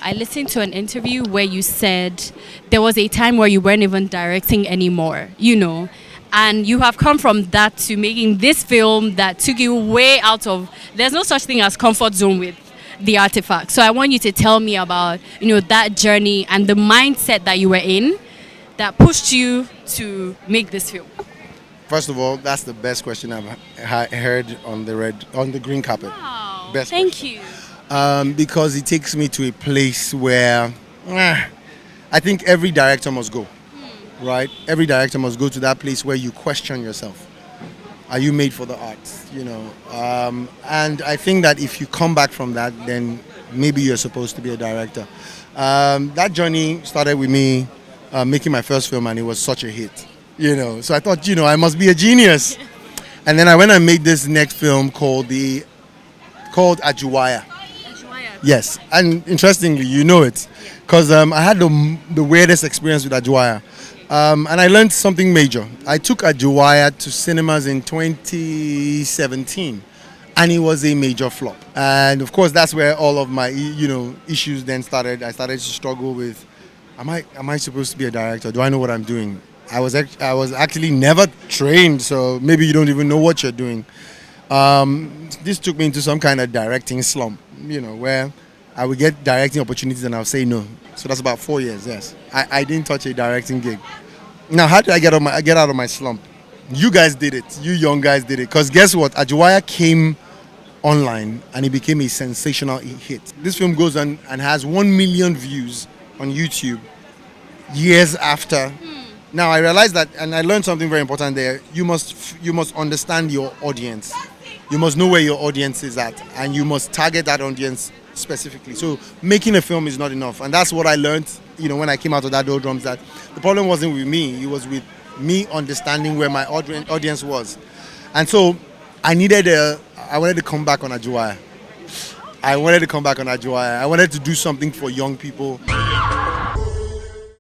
I listened to an interview where you said there was a time where you weren't even directing anymore, and you have come from that to making this film that took you way out of, there's no such thing as comfort zone with the artifact. So I want you to tell me about, that journey and the mindset that you were in that pushed you to make this film. First of all, that's the best question I've heard on the green carpet. Wow. Best Thank question. you. Because it takes me to a place where I think every director must go, right? Every director must go to that place where you question yourself. Are you made for the arts? And I think that if you come back from that, then maybe you're supposed to be a director. That journey started with me making my first film, and it was such a hit. So I thought, I must be a genius. And then I went and made this next film called Ajuwaya. Yes, and interestingly, you know it, because I had the weirdest experience with Ajuwaya, and I learned something major. I took Ajuwaya to cinemas in 2017, and it was a major flop. And of course, that's where all of my issues then started. I started to struggle with, am I supposed to be a director? Do I know what I'm doing? I was actually never trained, so maybe you don't even know what you're doing. This took me into some kind of directing slump, where I would get directing opportunities and I'll say no. So that's about 4 years, yes. I didn't touch a directing gig. Now, how did I get out of my slump? You guys did it. You young guys did it. Because guess what? Ajuwaya came online and it became a sensational hit. This film goes on and has 1 million views on YouTube years after. Now, I realized that, and I learned something very important there. You must understand your audience. You must know where your audience is at, and you must target that audience specifically. So making a film is not enough, and that's what I learned. When I came out of that doldrums, that the problem wasn't with me; it was with me understanding where my audience was. And so I wanted to come back on Ajuwaya. I wanted to do something for young people.